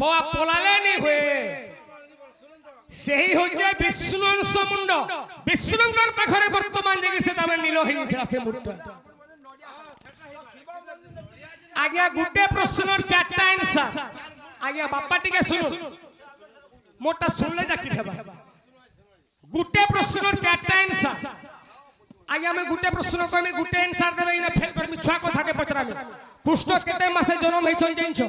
বয়া পলালে নি হয়ে সেই হচ্ছে বিষ্ণুংশ মুন্ড বিষ্ণুঙ্কর পাখরে বর্তমান দেখেছে তার নীল হয়ে গেছিল সে মুন্ডটা আজ্ঞা গুটে প্রশ্নর চারটা আনসার আজ্ঞা বাপা টিকে শুনুন মোটা শুনলে চাকরি হেবা গুটে প্রশ্নর চারটা আনসার আজ্ঞা আমি গুটে প্রশ্ন কইমি গুটে আনসার দেবে না ফেল করমি ছয় কথাকে পচরামি কুষ্ঠ কেতে মাসে জন্ম হইছন জানছ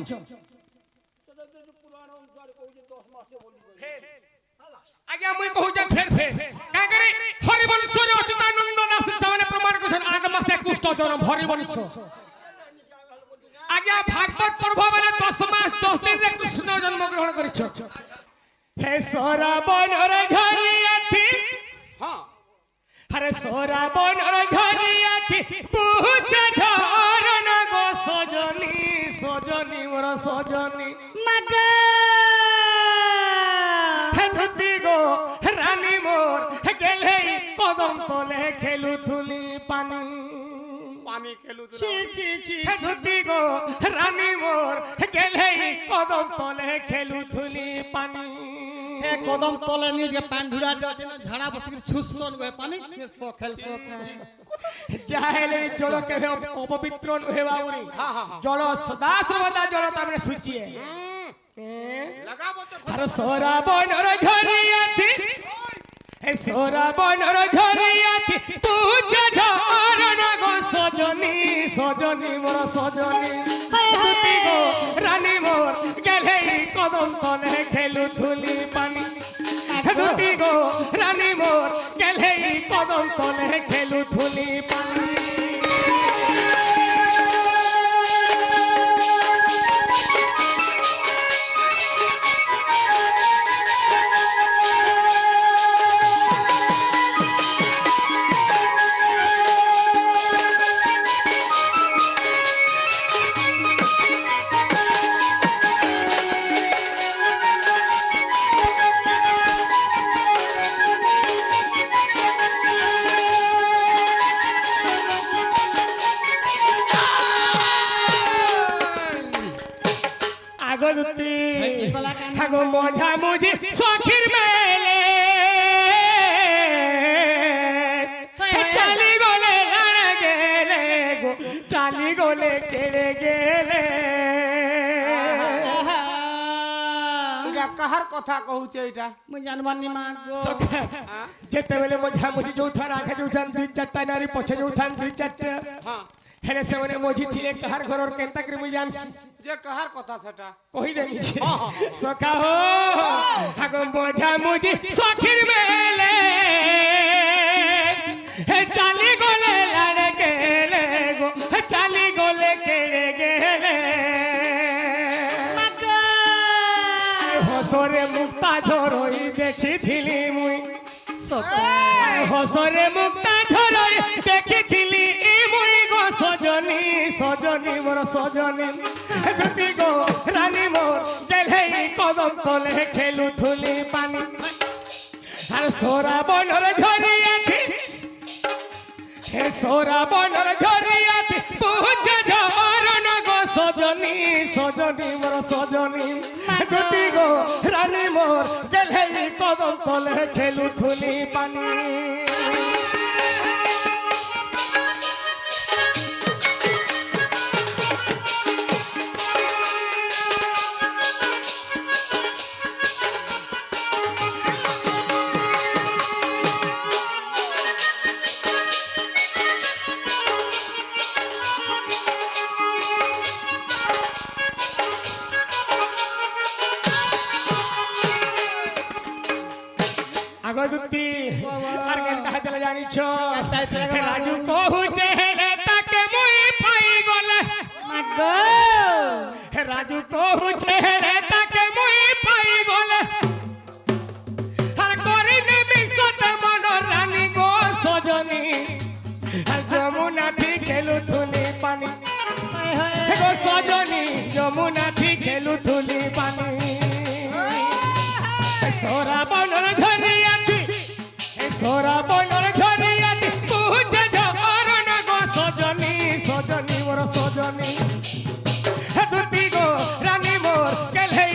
আজ্ঞা মুই কহু যে ফের ফের কাই করে হরিবংশরে অচ্যুতানন্দ দাস মানে প্রমাণ করছেন 8 মাসে কুষ্ঠ জন্ম হরিবংশ আজ্ঞা ভাগবত পর্ব মানে 10 মাস 10 দিন রে কৃষ্ণ জন্ম গ্রহণ করিছ হে সরাবণর ঘরিয়াথি হ্যাঁ আরে সরাবণর ঘরিয়াথি পুছে ধরন গো সজনী সজনী মোর সজনী মাগা হে ধুতি গো রানী মোর গেলে কদম তলে খেলুথুলি পানি পানি খেলুথুলি ছি ছি ছি ধুতি গো রানী মোর গেলে কদম তলে খেলুথুলি পানি হে কদম তলে নিয়ে পান ঢুড়া আছে না ঝাড়া বসে ছুসন গয় পানি খেলছো খেলছো যাহেলে জল কেবে অপবিত্র নহে বাবুরি জল সদা সর্বদা জল তামনে সুচিয়ে লাগাবো তো আর সরাবণর ঘরিয়াথি হে সরাবণর ঘরিয়াথি তুজে ঝরণ গো সজনী সজনী মোর সজনী দুতি গো রানী মোর গেলে কদম তলে খেলুথুলি পানি দুতি গো রানী মোর গেলে কদম তলে খেলুথুলি পানি আগদুতি আগো মঝা মুঝি সখির মেলে চালি গলে লড় গেলে গো চালি গলে কেড়ে গেলে এটা কাহার কথা কহুছে এটা মুই জানবানি মা গো যেতেবেলে মঝা মুঝি যৌথান আগে যৌথান 2-4টা নারী পছে যৌথান 2-4টা হ্যাঁ হেলে সেমনে মঝি থিলে কাহার ঘরর কেনতা করে মুই জানছি যে কাহার কথা সেটা কই দেনি সখা হো আগো মঝা মুঝি সখির মেলে হে চালি গলে লড় গেলে গো হে চালি গলে কেড়ে গেলে হসরে মুক্তা ঝরই দেখিথিলি মুই হসরে মুক্তা ঝরই দেখিথিলি মুই গো সজনী সজনী মোর সজনী দুতি গো রানী মোর গেলে কদম তলে খেলুথুলি পানি আর সরাবণর ঘরিয়াথি হে সরাবণর ঘরিয়াথি তুজে ঝরণ গো সজনী সজনী মোর সজনী দুতি গো রানী মোর গেলে কদম তলে খেলুথুলি পানি আগদুতি আর কেনতা হেতলে জানিছ রাজু কহুছে হেলে তাকে মুই পাই গলে মাগো রাজু কহুছে হেলে তাকে মুই পাই গলে আর করিনি বিশ্বত মন রানী গো সজনী আর যমুনা থি খেলুথুলি পানি গো সজনী যমুনা থি খেলুথুলি পানি সরাবণর ঘরিয়াথি সরাবণর ঘরিয়াথি তুজে ঝরণ গো সজনী সজনী মোর সজনী দুতি গো রানী মোর গেলে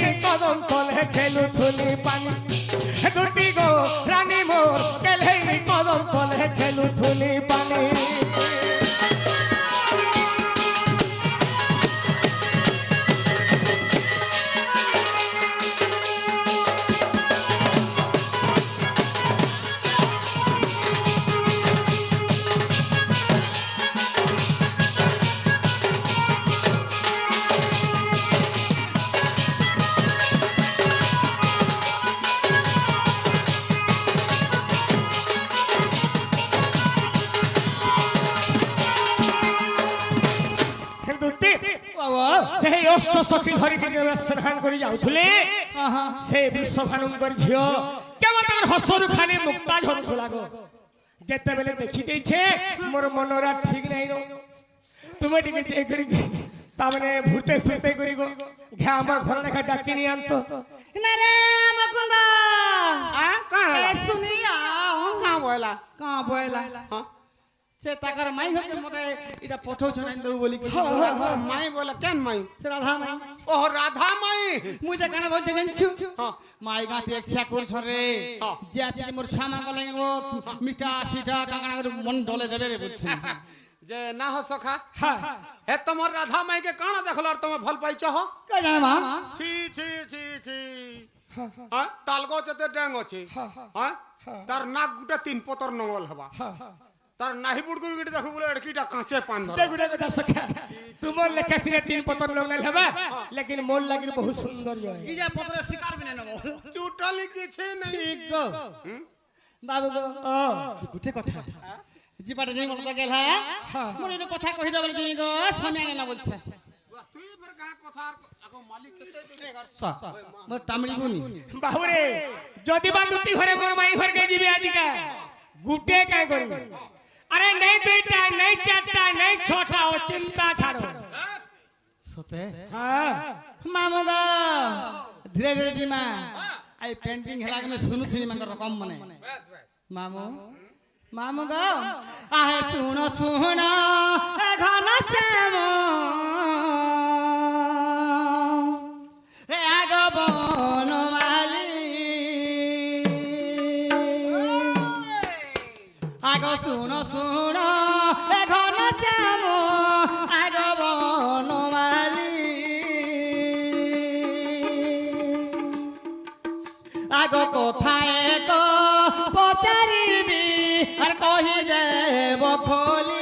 সেই অষ্ট সখী ধরিকি স্নান করে যাউଥିଲେ ସେ ବୃଷଭାନୁଙ୍କର ଝିଅ କେବଳ ତାଙ୍କର ହସରୁ ଖାଲି ମୁକ୍ତା ଝରୁଥିଲା ଗো ଯେତେବେଳେ ଦେଖି ଦେଇଛେ ମୋର ମନରା ଠିକ ନାହିଁ ନ ତୁମେ ଟିକେ ଯେ କରି ତାମାନେ ଭୂତେ ସୁତେ କରି ଗो ଘେ ଆମର ଘର ଲେଖା ଡାକି ନି ଆନ୍ତ ନା ରେ ମକୁନ୍ଦ कहाँ ए सुनिया कहाँ बोला कहाँ बोला हाँ से ताकर माई घर मते इटा पठौ छन दउ बोली माई बोला केन माई से राधा माई ओह राधा माई मुई जे काना बोल जगन छु हाँ माई गाते इच्छा कर छरे हाँ। जे अछि मोर छामा गले गो मिठा सीधा काकना कर मन डोले देबे रे बुझ जे ना हो सखा हाँ हे तमर राधा माई के काना देखल और तुम भल पाइछ हो के जाने मां छी छी छी छी हाँ तालगो जते डेंग अछि हाँ तार नाक गुटे तीन पतर नंगल हवा तार नाही बुडगुर गिट देखु बोले एडकीटा कांचे पान धर ते गुडा কথা सखा तुमर लेखा सिने तीन पतन लगल हबा लेकिन मोल लागिर बहुत सुंदर है की जा पत्र शिकार बिना न बोल टोटली किछे नहीं ठीक गो बाबू गो गुटे कथा जीवाटा नहीं बोलता गेल है मोर एने कथा कहि दबल जिनी गो समय ना बोलछा तुई फिर कहा कथा आको मालिक केते मोर टामड़ी गुनी बाहुरे जदि बांधुती घरे मोर माई घर के जीवे आजिका गुटे काय करी अरे नहीं दुईटा नहीं चारटा नहीं छोटा ओ चिंता छाड़ो सते हां मामू गो धीरे धीरे जी मां आई पेंटिंग हला के सुनु थी मंगर रकम मने मामू मामू गो आहे सुनो सुनो ए घन श्याम रे आगो बनमाली आगो सुनो सुनो ए घन श्याम आगो बनमाली आगो कोथाए को पचारिबी আর কহি দেব খোলি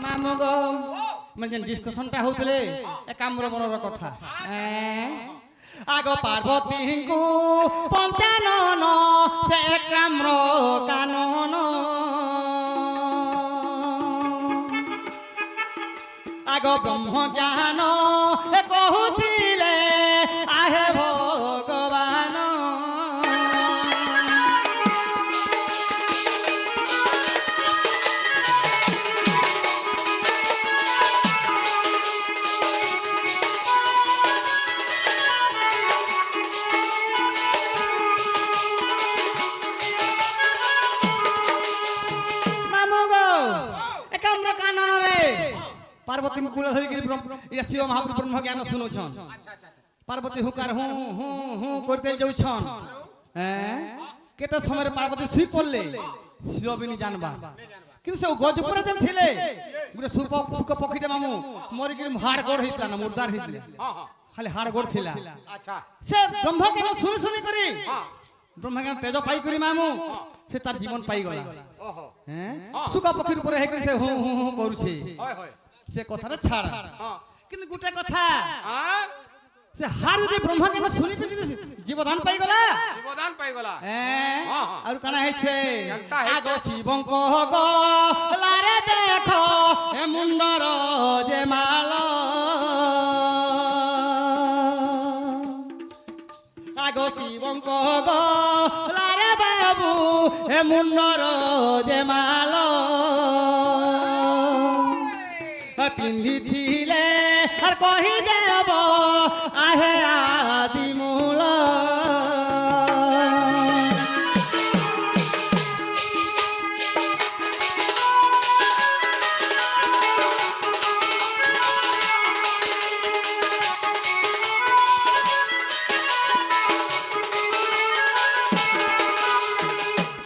মামু গো মানে ডিসকাশনটা হউতলে একাম্র বনর কথা आगो पार्वती को पंचानन से काम्र कानन आगो ब्रह्म ज्ञान कहूतिले आहे भगवान पार्वती मुकुल धरि गिरी ब्रह्म या शिव महाप्रभु ब्रह्म ज्ञान सुनो छन पार्वती हुकार हूं हूं हूं करते जाउ छन हैं केते समय पार्वती सुई पड़ले शिव बिनी जानबा किन से गज ऊपर जन थिले गुरे सुप सुक पखिटे मामू मोर गिरी हाड़ गोड़ हितला ना मुर्दार हितले हां हां खाली हाड़ गोड़ थिला अच्छा से ब्रह्म ज्ञान सुनि सुनि करी ब्रह्म ज्ञान तेज पाई करी मामू से तार जीवन पाई गला ओहो हैं सुक पखिर ऊपर हे करी से हूं हूं हूं करू छे होय होय से कथार छाड़ हां किंतु गुटे कथा हां से हार যদি ব্রহ্মা কেন শুনি জীবদান পাই গলা जीवदान पाई गला হ্যাঁ আর কানা হইছে কেনটা হইছে? আগো শিবঙ্ক গলারে দেখো এ মুন্ডর যে মাল আগো শিবঙ্ক গলারে বাবু এ মুন্ডর যে মাল পিন্ধিছিলে আর কহি দেব আহে আদি মূল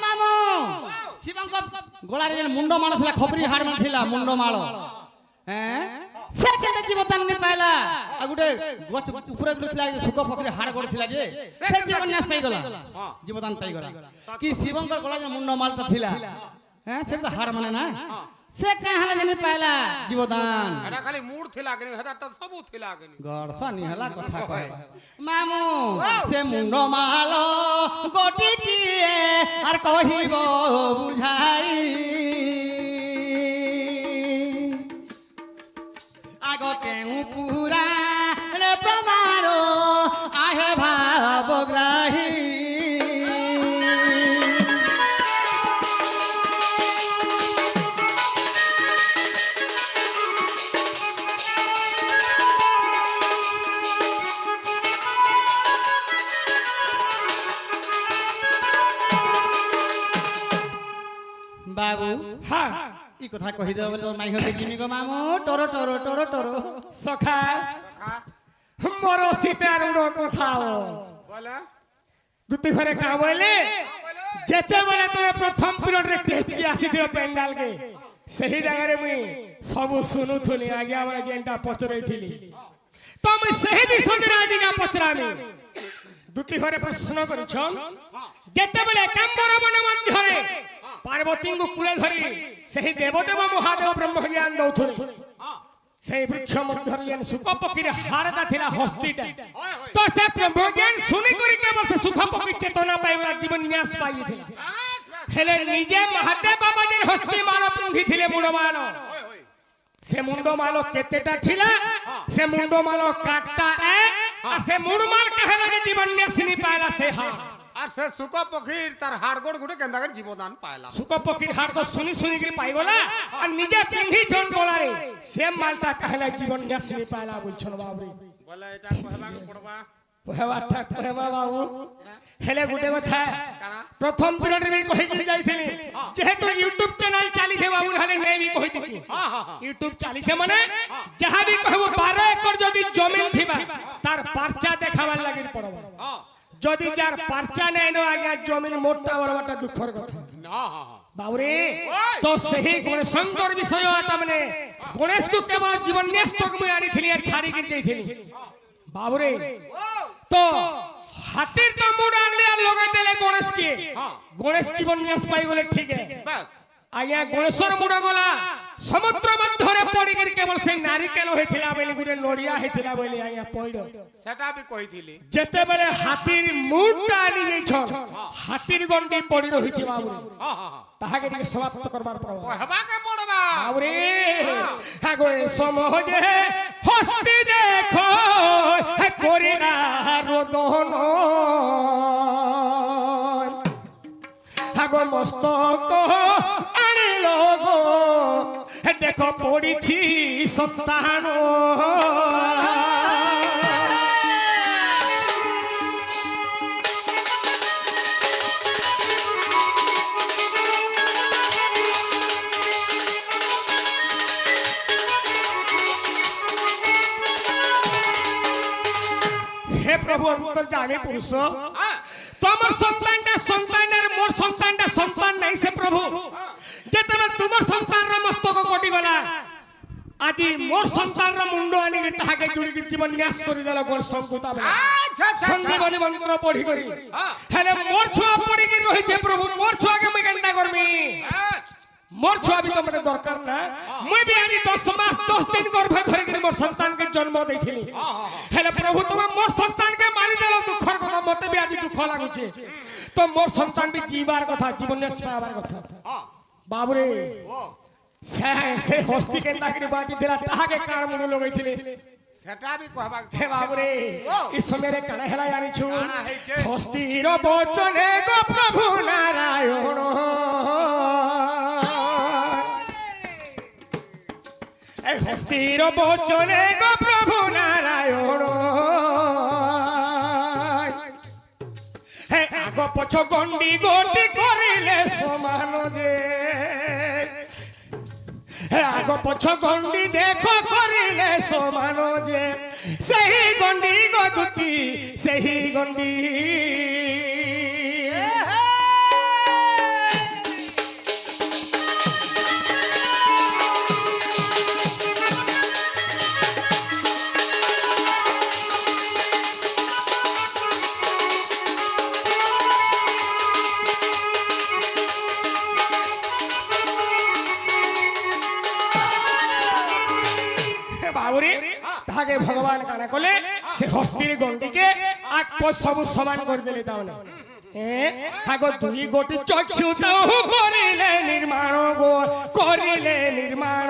মামু শিবঙ্ক গোলারে যেন মুন্ড মাল ছিল খবরি হাড় মাল ছিল মুন্ড মাল হ্যাঁ সে কেন জীবদান নে পাইলা আ গুটে গছ উপরে গুছলা সুক পকরে হাড় গড়ছিলা যে সে জীবন নাশ পাই গলা জীবদান পাই গলা কি শিবঙ্কর গলা যে মুন্ড মালটা থিলা হ্যাঁ সে তো হাড় মানে না সে কাহালে জানি পাইলা জীবদান এটা খালি মুড থিলা কেনি হেটা তো সবু থিলা কেনি গড়সা নিহলা কথা কয় মামু সে মুন্ড মাল গটি কিয়ে আর কহিব বুঝাই আগতে পুরা প্রমাণ আহে ভাবগ্রাহী বাবু হ্যাঁ ই কথা কহি দেব বলে তোর মাই হতে কিনি গো মামু টরো টরো টরো টরো সখা মোর সীতার কথা বলে দুটি ঘরে কা বলে যেতেবেলে তুমি প্রথম পিরিয়ডরে টেস্ট কি আসিথিব পেন্ডাল কে সেই জায়গায় মুই সবু শুনুথুলি আগে আমরা যেনটা পচরাইছিলি তো আমি সেই বিষয়ে আজকে পচরামি দুটি ঘরে প্রশ্ন করিছ যেতেবেলে একাম্বর বন মধ্যরে পার্বতীଙ୍କୁ কূলে ধরি সেই দেবদেব মহাদেব ব্রহ্ম জ্ঞান দৌথুলি সেই বৃক্ষ মধ্যরে যেন সুখ পক্ষীর হারটা ଥିଲା হস্তিটা তো সে ব্রহ্ম জ্ঞান শুনি করি কেবল সে সুখ পক্ষী চেতনা পাইগলা জীবন ন্যাস পাইଥିଲା হেলে নিজে মহাদেব বাবা যেন হস্তি মাল পিন্ধিଥିଲେ মুন্ড মাল সে মুন্ড মাল কেতেটা ଥିଲା সে মুন্ড মাল কাটটা আর সে মুন্ড মাল কাহেলা যে জীবন ন্যাস নি পাইলা সে হা আর সে সুখ পক্ষীর তার হাড়গোড় গুটে কেন্দা করে জীবদান পাইলা সুখ পক্ষীর হাড় তো শুনি শুনি করে পাইগলা আর নিজে পিন্ধি জন গলারে সে মালটা কাহেলা জীবন ন্যাস নি পাইলা বলছন বাবরে বলে এটা কহবাকে পড়বা কহবাটা কহবা বাবু হেলে গুটে কথা প্রথম পিরিয়ডে বি কহি কই যাইছিলি যেহেতু ইউটিউব চ্যানেল চালিছে বাবু হালে নেই বি কহি দিছি ইউটিউব চালিছে মানে যাহা বি কহবো 12 একর যদি জমিন থিবা তার পারচা দেখাবার লাগি পড়বা যদি যার পারচা নেই নো আগে জমিন মোটা বড়টা দুঃখর কথা না বাবুরে তো সেই গণেশঙ্কর বিষয় তামনে গণেশ কো কেবল জীবন ন্যাস্তক মই আনিছিলি আর ছাড়ি গির যাইছিলি বাবুরে তো হাতির তো মুড় আনলে আর লগাই দেলে গণেশ কে গণেশ জীবন ন্যাস পাই বলে ঠিক বাস আয়া গণেশর মুড় গলা সমুদ্র মধ্যরে পড়ি গির কেবল সেই নারিকেল হইছিলা বলি গুড়ে নড়িয়া হইছিলা বলি আয়া পড়ো সেটা বি কইছিলি যেতেবেলে হাতির মুড়টা আনি যাইছ হাতির গন্ডি পড়ি রহিছে বাবুরে তাহাকে টিকে সমাপ্ত করবার পর কহবাকে পড়বা বাবুরে হাগো সমজে হস্তি দেখো হে করিনা রোদন হাগো মস্তক আনিল গো দেখো পড়িছি সন্তান হে প্রভু অন্তর্যামী পুরুষ তোমার সন্তানটা সন্তানের মোর সন্তানটা সন্তান নাই সে প্রভু যেতেবেলে তোমার সন্তানর মস্তক কটি গলা আজি মোর সন্তানর মুন্ড আনি তাহাকে জুড়ি জীবন ন্যাস করে দেল গোল সংকুতা সঞ্জীবনী মন্ত্র পড়ি করি হেলে মোর ছুয়া পড়ি কি রহিছে প্রভু মোর ছুয়াকে মই কেনটা করমি মোর ছুয়া বি তো মতে দরকার না মই বি আনি 10 মাস 10 দিন গর্ভে ধরে করে মোর সন্তানকে জন্ম দেইছিলি হেলে প্রভু তুমি মোর সন্তানকে মারি দেল দুঃখর কথা মতে বি আজি দুঃখ লাগুছে তো মোর সন্তান বি জীবার কথা জীবন ন্যাস পাবার কথা বাবুরে সে হস্তি কেন্দা করে বাঁচি দিলা তাহাকে কার মুড় লগাইছিলে সেটা বি কহবাকে হে বাবুরে এই সমୟରେ কানা হেলা জানিছু হস্তির বচনে গো প্রভু নারায়ণ এই হস্তির বচনে গো প্রভু নারায়ণ হে আগ পছ গন্ডি গটি করিলে সমান দে আগ পছ গন্ডি দেখো করিলে সমান যে সেই গন্ডি গদুতি সেই গন্ডি কানা কলে সে হস্তির গন্ডিকে আট পথ সবু সমান করে দিলে তাহলে আগো দুই গোটি চক্ষু তাও করিলে নির্মাণ গো করিলে নির্মাণ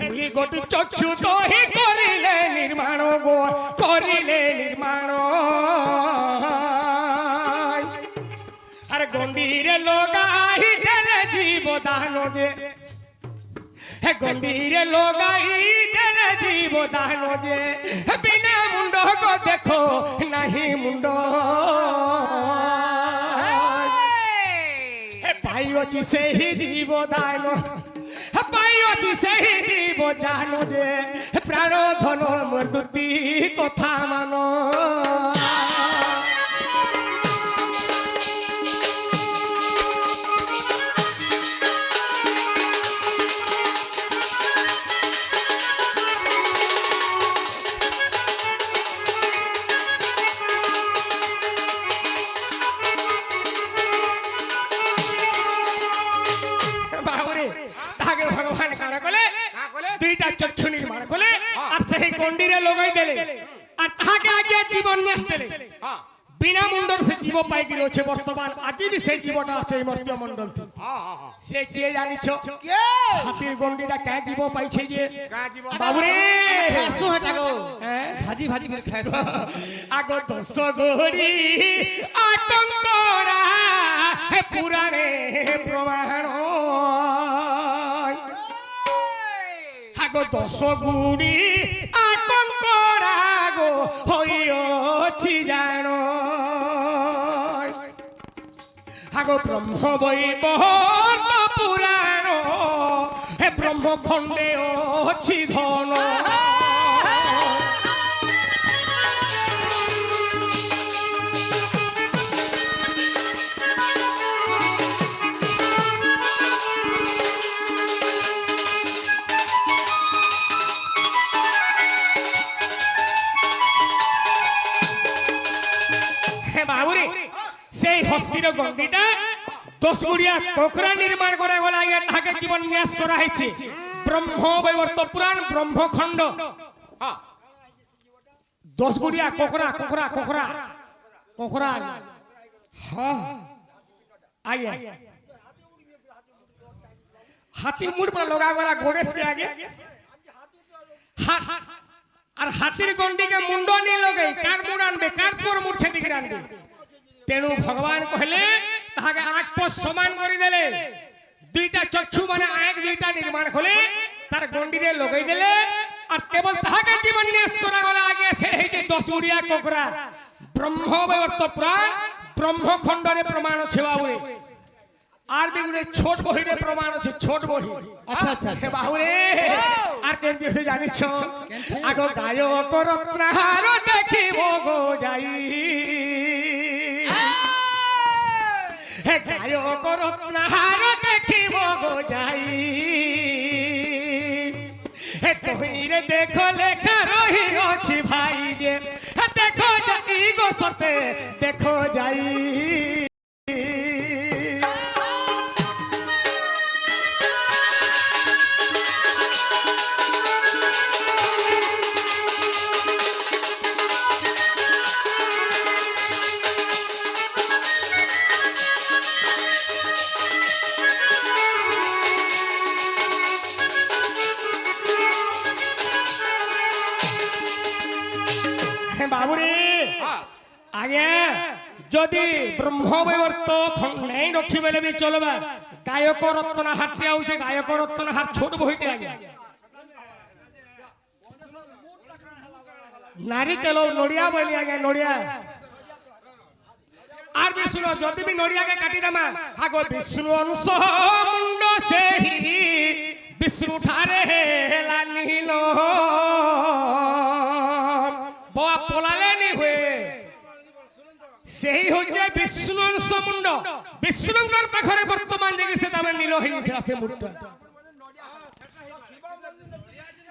দুই গোটি চক্ষু তো হি করিলে নির্মাণ গো করিলে নির্মাণ আর গন্ডিরে লোগাই দেলে জীব দান যে গন্ডিরে লোগাই দেলে জীব দান যে বিনা মুন্ড গো দেখো নাহি মুন্ড পাইছি সেই জীব দান পাইছি সেই জীব দান যে প্রাণ ধন মৃত্যুতি কথা মান দুইটা চক্ষু নির্মাণ করলে আর সেই গন্ডিরে লগাই দিলে আর তাহাকে আগে জীবন নিয়ে আসলে বিনা মুন্ডর সে জীব পাইকি রয়েছে বর্তমান আজ বি সেই জীবটা আছে এই মর্ত্য মন্ডল সে কে জানিছ হাতির গন্ডিটা কে জীব পাইছে যে বাবুরে খাসু হটা গো ভাজি ভাজি করে খাইছো আগো দশ গড়ি আতঙ্করা হে পুরাণে প্রমাণ আগো দশ গুড়ি আতঙ্করা গো হইছি জান আগো ব্রহ্ম বৈবর্ত পুরাণ হে ব্রহ্মখণ্ডে অছি ধন বাবুরে সেই হস্তির গন্ডিটা 10 গুড়িয়া কোকরা নির্মাণ করা গলা আগে তাকে জীবন ন্যাস করা হয়েছে ব্রহ্ম বৈবর্ত পুরাণ ব্রহ্মখণ্ড 10 গুড়িয়া কোকরা কোকরা কোকরা কোকরা হ্যাঁ আগে হাতি মুড় पर लगा गला गणेश के आगे আর হাতির গন্ডিকে মুন্ড নি লগাই কার মুড় আনবে কার পর মুড়ছে দিকে আনবে তেণু ভগবান কহিলে তাহাকে আট পথ সমান করে দেলে দুইটা চক্ষু মানে এক দুইটা নির্মাণ হলে তার গন্ডিরে লগাই দিলে আর কেবল তাহাকে জীবন ন্যাস করা গলা আগে সে এই যে 10 উড়িয়া কোকরা ব্রহ্ম বৈবর্ত পুরাণ ব্রহ্মখণ্ডরে প্রমাণ আছে বাবুরে আর বিগুড়ে ছোট বহিরে প্রমাণ আছে ছোট বহি আচ্ছা আচ্ছা বাবুরে আর কেন দিয়েছে জানিছ আগো গায়ক রত্নাহার দেখিব গো যাই হে গায়ক রত্নাহার দেখিব গো যাই হে তহিরে দেখো লেখা রহি অছি ভাই যে দেখো যাই গো সতে দেখো যাই বাবুরে আগে যদি ব্রহ্ম বৈবর্ত নেই রক্ষি বেলে বি চলবা গায়ক রত্না হাটে আউছে গায়ক রত্না হাট ছোট বহিতে আগে নারিকেল নড়িয়া বলি আগে নড়িয়া আর বিষ্ণু যদি বি নড়িয়াকে কাটি দেমা আগো বিষ্ণু অংশ মুন্ড সেই বিষ্ণু ঠারে হেলা নীল বাবা পলালে নি হয়ে সেই হচ্ছে বিষ্ণু অংশ মুন্ড বিষ্ণুঙ্কর পাখরে বর্তমান দেখিছে তামে নীল হয়ে গেছে সে মুন্ডটা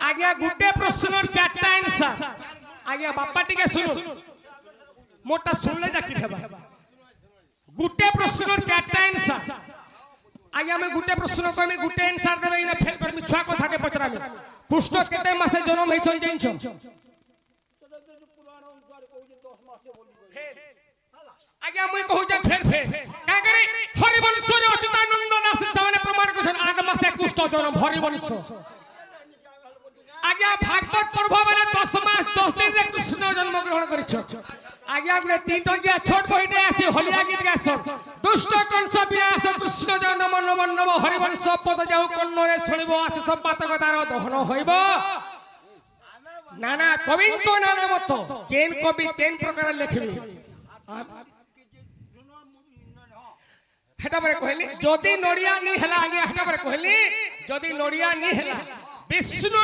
আগে গুটে প্রশ্নর চারটা आंसर আগে বাপ্পা টিকে শুনুন মোটা শুনলে জাকি হেবা গুটে প্রশ্নর চারটা आंसर আগে আমি গুটে প্রশ্ন কইমি গুটে আনসার দেবে না ফেল করমি ছয় কথাকে পচরামি কুষ্ঠ কেতে মাসে জন্ম হইছন জানছ আগে আমি কহু যে ফের কা করে হরিবংশরে অচ্যুতানন্দ দাস মানে প্রমাণ করছেন 8 মাসে কুষ্ঠ জন্ম হরিবংশ আগে ভাগবত পর্ব মানে 10 মাস 10 দিন রে কৃষ্ণ জন্ম গ্রহণ করিছ আগে আপনি 3 টকিয়া ছোট বইতে আসি হলিয়া গীত গাছ দুষ্ট কংস বিনাশ কৃষ্ণ জন্ম নম নম হরিবংশ পদ যাও কন্নরে শুনিব আসি সব পাতকতার দহন হইব না না কবিঙ্ক নানা মত কেন কবি কেন প্রকার লেখিবি হেটা পরে কহিলি যদি নড়িয়া নি হেলা আগে হেটা পরে কহিলি যদি নড়িয়া নি হেলা বিষ্ণু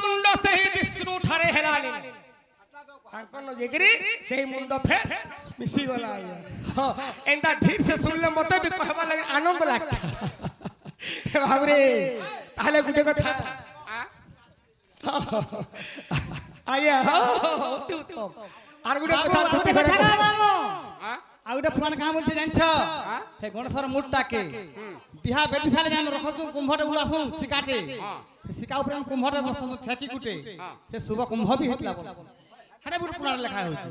মুন্ড সেই বিষ্ণু ঠারে হেলানি কাঙ্কন যেগিরি সেই মুন্ড ফের মিশি গলা এন্তা ধীর সে শুনলে মতে বি কহবা লাগে আনন্দ লাগতা বাবরে তাহলে গুটে কথা আয়া অতি উত্তম আর গুটে কথা ধুতি করে আর গোটে ফুলান কাঁ বলছে জানছ সে গণেশর মুডটাকে বিহা বেটি সালে জান রখতু কুম্ভটে উলাসুন শিকাটে শিকা উপরে কুম্ভটে বসন ঠেকি গুটে সে শুভ কুম্ভ বি হেতলা বল হারে বুড় পুরাণ লেখা হইছে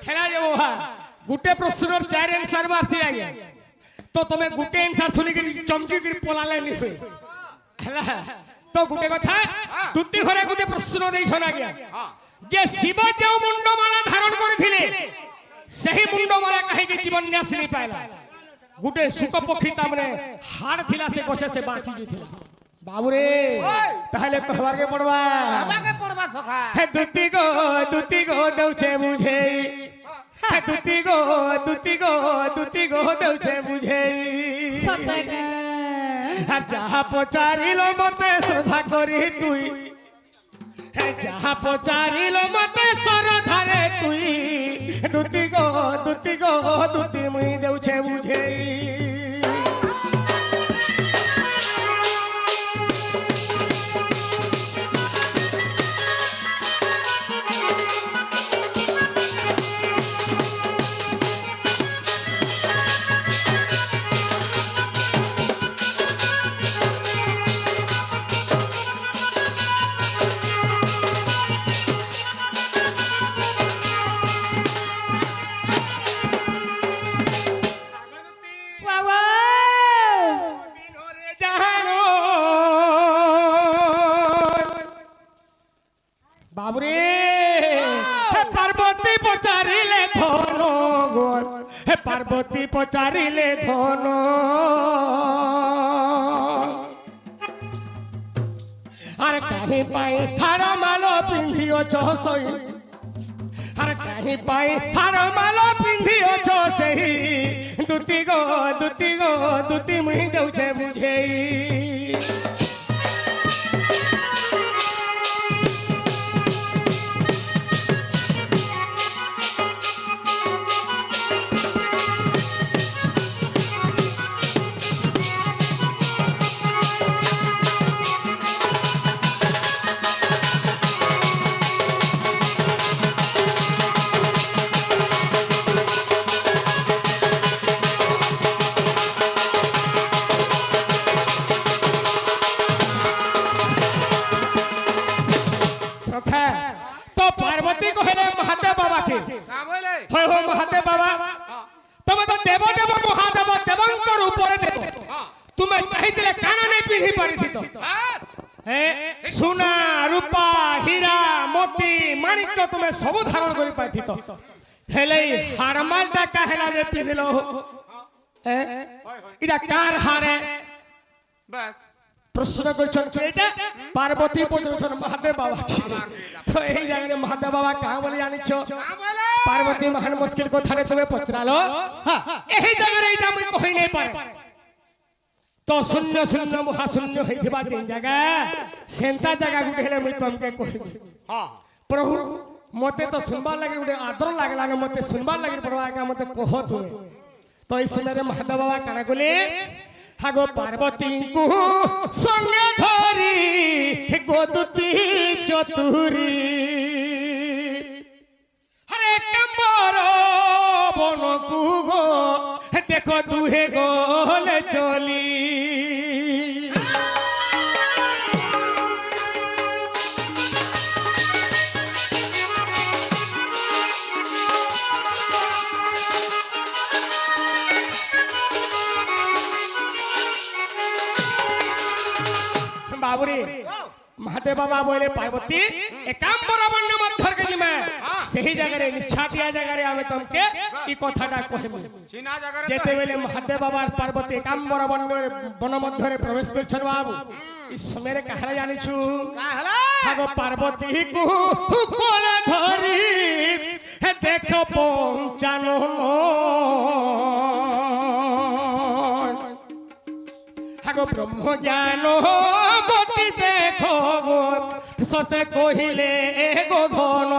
হেলা যাব গুটে প্রশ্নর 4 आंसर বাসি আগে তো তুমি গুটে आंसर শুনি কি চমকি কি পলালে নি হই হেলা তো গুটে কথা দুতি ঘরে গুটে প্রশ্ন দেইছ না আগে যে শিব যে মুন্ডমালা ধারণ করিଥିଲେ সেই মুন্ডমালা কাহিকি জীবন ন্যাসনি পাইলা গুটে সুক পক্ষী তামনে হাড় থিলা সে গছে সে বাঁচি গিয়েছিল বাবুরে তাহলে কহবারকে পড়বা সখা হে দুতি গো দেউছে বুঝে হে দুতি গো দেউছে বুঝে আর যাহা পচারিল মতে শ্রদ্ধা করি তুই হে যাহা পচারিল মতে শ্রদ্ধারে তুই দুতি মুই দেউছে বুঝে বাবুরে হে পার্বতী পচারিলে ধন হে পার্বতী পচারিলে ধন আর কাহি পাই থার মাল পিন্ধিଅছ সই আর কাহি পাই থার মাল পিন্ধিଅছ সেই দুতি মুই দেউছে বুঝেই तो पार्वती को हेले महादेव बाबा के हो महादेव बाबा तुम तो देव देव महादेव देवंकर ऊपर देव तुम्हें चाहिए काना नहीं पिंधि पारि थी तो सोना रूपा हीरा मोती माणिक्य तुम्हें सब धारण करि पारि थी तो हेले हारमाल टा काहेला जे पिंधिलो इडा कार हारे बस প্রশ্ন করছেন এটা পার্বতী পৌঁছন মহাদেব বাবা তো এই জায়গায় মহাদেব বাবা কাঁ বলে জানিছ পার্বতী মহান মুশকিল কথারে তুমি পচরালো এই জায়গায় এটা আমি কই নাই পারে তো শূন্য শূন্য মহাশূন্য হইতিবা যে জায়গা সেন্তা জায়গা গুটে হেলে মুই তমকে কইবি প্রভু মতে তো শুনবার লাগি গুটে আদর লাগলা না মতে শুনবার লাগি পড়বা আগে মতে কহ তুমি তো এই সময় মহাদেব বাবা কানা কইলে হাগো পার্বতী কু সঙ্গে ধরি ধরি গোদুতি চতুরি হরে কাম্বর বনকু গো দেখো দুহে গলে চলি বাবুরে মহাদেব বাবা বলে পার্বতী একাম্বর বন্য মধ্যরকে জিমা সেই জায়গায় নিষ্ঠাটিয়া জায়গায় আমি তোমাকে এই কথাটা কহিবি চিনা জায়গায় যেতেবেলে মহাদেব বাবার পার্বতী একাম্বর বন মধ্যরে প্রবেশ করছেন বাবু এই সময়ের কাহারা জানিছু আগো পার্বতী কু কোলে ধরি দেখো পঞ্চানন আগো ব্রহ্ম জ্ঞান গতি দেখো গো সতে কহিলে গো ধন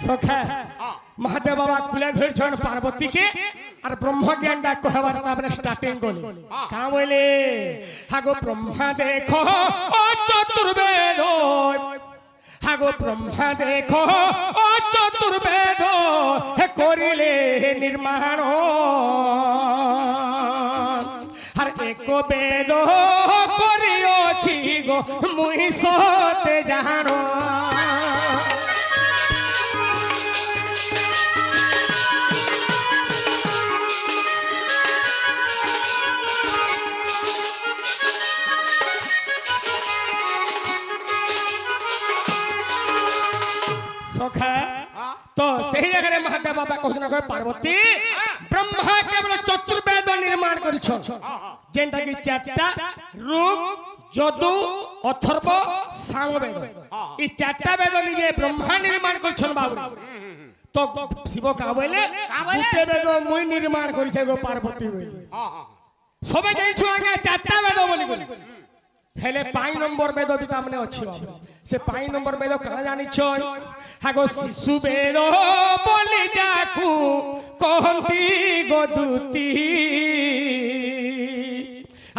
সখা মহাদেব বাবা কুলে ধরছেন পার্বতীকে আর ব্রহ্ম জ্ঞানটা কহবার তারপরে স্টার্টিং করলে কা বলে হাগো ব্রহ্মা দেখো ও চতুর্বেদ হাগো ব্রহ্মা দেখো ও চতুর্বেদ করিলে নির্মাণ আর এক বেদ করিওছি গো মুই সতে জানো সখা তো সেই জায়গায় মহাদেব বাবা কହୁছেন কয় পার্বতী ব্রহ্মা কেবল চতুর্বেদ নির্মাণ করিছ যেটা কি চারটা ঋগ যদু অথর্ব সামবেদ এই চারটা বেদ নিজে ব্রহ্মা নির্মাণ করছেন বাবু তো শিব কা বলে গোটে বেদ মুই নির্মাণ করিছে গো পার্বতী বলে সবে যাইছো আগে চারটা বেদ বলি বলি হেলে 5 নম্বর বেদ বি তামনে আছে সে 5 নম্বর বেদ কারা জানিছ হাগো শিশু বেদ বলি যাকু কহন্তি গদুতি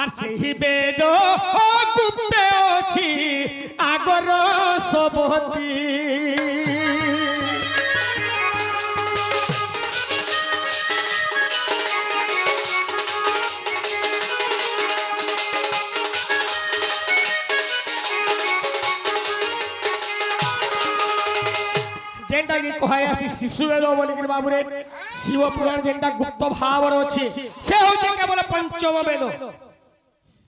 আর সেই বেদ গুপ্তে ଅଛି আগর সবতি যেটা কি কহাই আসি শিশু বেদ বলিকি বাবুরে শিব পুরাণ যেটা গুপ্ত ভাবর আছে সে হচ্ছে কেবল পঞ্চম বেদ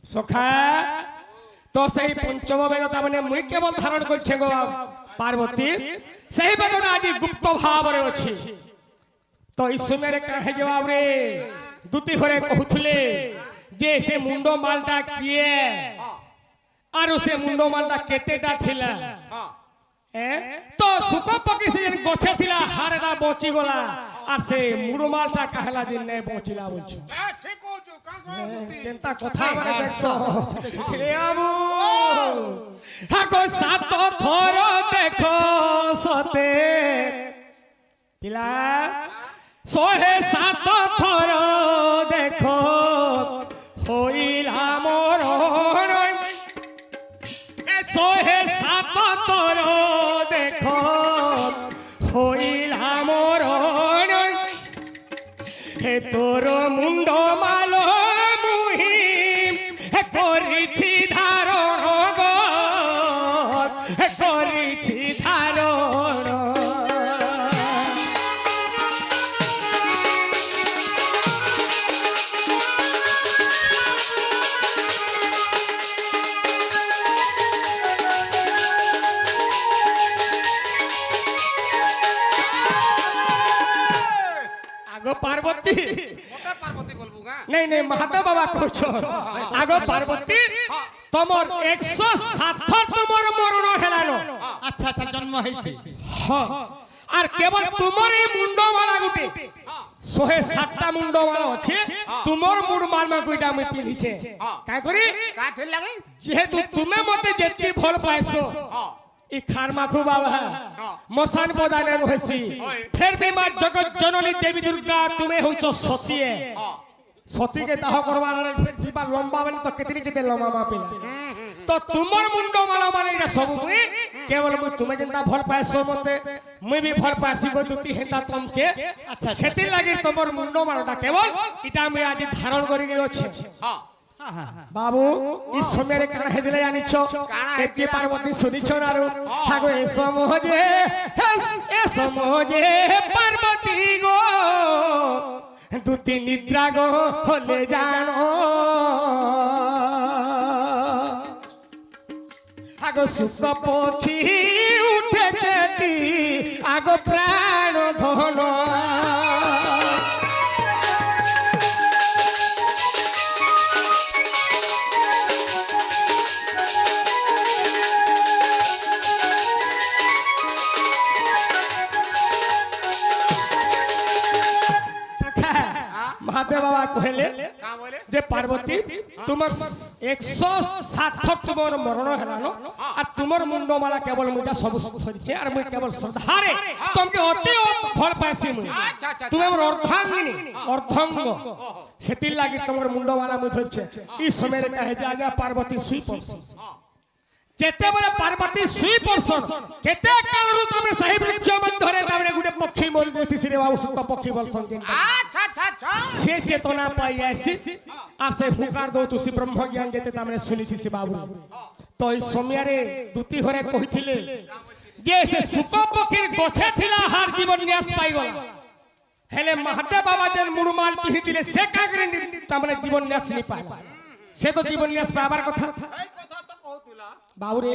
সখা তো সেই পঞ্চম বেদ তা মানে মুই কেবল ধারণ করছে গো পার্বতী সেই বেদটা আজ গুপ্ত ভাবরে আছে তো এই সময়ের কাহে জবাব রে দুতি ঘরে কহুথলে যে সে মুন্ড মালটা কিয়ে আর সে মুন্ড মালটা কেতেটা থিলা তো সুখ পকি সে গছে থিলা হাড়টা বচি গলা আর সে মুড়মালটা কাহলা দিন নে বচিলা বলছো ঠিক কইছো কাকা কেনতা কথা মানে দেখছো হে আবু হাগো সাত থর দেখো সতে পিলা সোহে সাত থর দেখো হইলা মরণ সোহে সাত থর দেখো হইলা মরণ হে তোর মুন্ড মাল মুহি করিছি ধারণ গো করিছি ধারণ আগো পার্বতী মোটা পার্বতী বলবো গা नहीं नहीं महादेव बाबा कौच आगो पार्वती तमर 107 थर तमर मरण हेलानो আচ্ছা আচ্ছা জন্ম হয়েছে हाँ আর কেবল তোমার এই মুন্ডমালা গুটে 107টা মুন্ডমালা আছে তোমার মুন্ডমালা গুইটা আমি পিঁধিছে কাই করি কাথে লাগে যেহেতু তুমি মতে যেতি ভাল পাইছো ই খারমাখু বাবা মশান প্রদানে রয়েছি ফের বি মা জগৎ জননী দেবী দুর্গা তুমি হইছ সতীয়ে সতীকে দাহ করবার কিবা লম্বা বলে তো কেতে লম্বা মাপিলা তো তোমার মুন্ডমালা মানে এটা সব মুই কেবল মুই তুমি যেটা ভাল পাইছো মতে মুই বি ভাল পাইছি গো দুতি হেতা তমকে আচ্ছা সেতি লাগি তোমার মুন্ডমালাটা কেবল এটা আমি আজ ধারণ করি গেছি বাবু এই সময়ের কানা হেদিলে জানিছ এতে পার্বতী শুনিছ না আর হাগো এ সময়ে পার্বতী গো দুতি নিদ্রা গো হলে জানো আগো সুখ পক্ষী উঠেছে আগো প্রাণ ধন महादेव बाबा कहले जे पार्वती तुमर 107 तुमर मरण हेलानो और तुमर मुंडमाला केवल मुटा सब धरिचे और मुई केवल श्रद्धारे तुमके अति फल पाइसी मुई तुम हमर अर्धांगिनी अर्धांग सेति लागि तुमर मुंडमाला मुई धरिचे ई समय रे कहे जे आगे पार्वती सुई पड़सी जेते बले पार्वती सुई पड़सन केते कालरु तमे सही वृक्ष मध्यरे तमे गुटे पक्षी मोर गति सिरे बाबू सुख पक्षी बलसन के अच्छा अच्छा अच्छा से चेतना पाई आसी और से हुकार दो तुसी ब्रह्म ज्ञान जेते तमने सुनी थी बाबू तो इस समय रे दुती घरे कहिथिले जे से सुख पक्षी गछे थिला हार जीवन न्यास पाई गला हेले महादेव बाबा जन मुरुमाल पिहिथिले से कागरे तमने जीवन न्यास नि पाला से तो जीवन न्यास पाबार कथा बाबूरे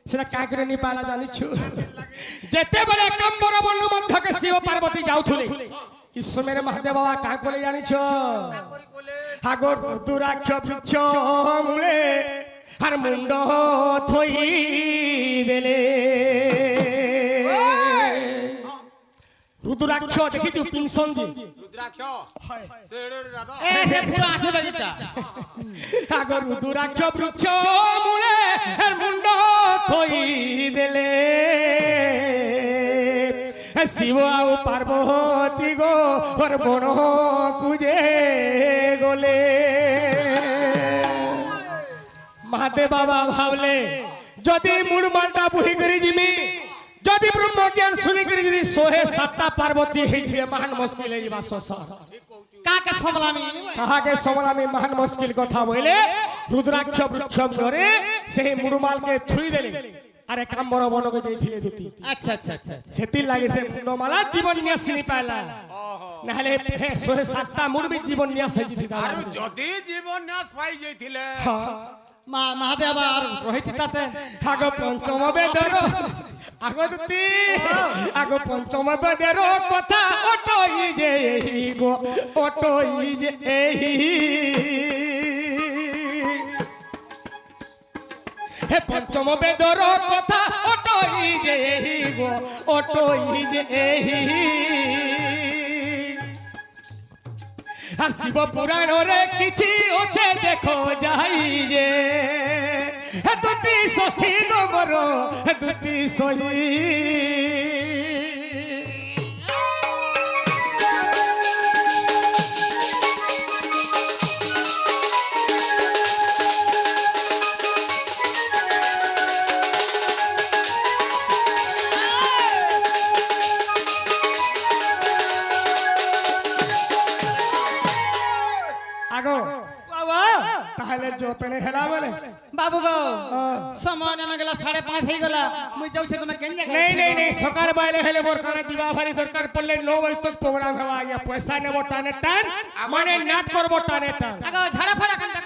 सेटा कागरे नि पाला जानिछु जेते बले कंबर बनु मध्य के शिव पार्वती जाउथुले इस समय रे महादेव बाबा का कोले जानिछु हागो दुराक्ष वृक्ष मूले हर मुंड थोई देले रुद्राक्ष देखि तू पिंसन जी रुद्राक्ष सेडे राधा এ সে পুরো আছে বাজিটা আগর রুদ্রাক্ষ বৃক্ষ মূলে এর মুন্ড থই দেলে শিব আও পার্বতী গো ওর বন কুজে গলে महादेव बाबा भावले যদি মুড়মালটা বুহি করি জিমি যদি ব্রহ্ম জ্ঞান শুনি করি যদি 107টা পার্বতী হইবে মহান মুশকিল হইবা সসর কাকে সমলামি কাহাকে সমলামি মহান মুশকিল কথা বলে রুদ্রাক্ষ বৃক্ষ ধরে সেই মুড়মালকে থুই দেলে আরে কাম্বর বনকে যাইছিলে দুতি আচ্ছা আচ্ছা আচ্ছা সেতি লাগি সে মুন্ডমালা জীবন নিয়া চিনি পাইলা নাহলে 107টা মুড়বি জীবন নিয়া সেজি দাও আর যদি জীবন নাশ পাই যাইতিলে মা মহাদেব আর রহিত তাতে আগ পঞ্চম বেদর আগতি আগ পঞ্চম বেদর কথা অটই যে গো অটই যে হে পঞ্চম বেদর কথা অটই যে গো অটই যে আর শিব পুরাণ রে কিছু আছে দেখো যাই যে দুটি সখী গোবর দুটি সহি আগো বাবা তাহলে যতনে হেলা বলে বাবু গো সময় না গেলা 5:30 হই গলা মুই যাউছে তুমি কেন জায়গা नहीं नहीं नहीं सकार बाइले हेले मोर खाना दिवा भारी दरकार पड़ले 9 बजे तक प्रोग्राम हवा गया पैसा नेबो टाने टान माने नाट करबो टाने टान আগো ঝাড়া ফাড়া কান্তা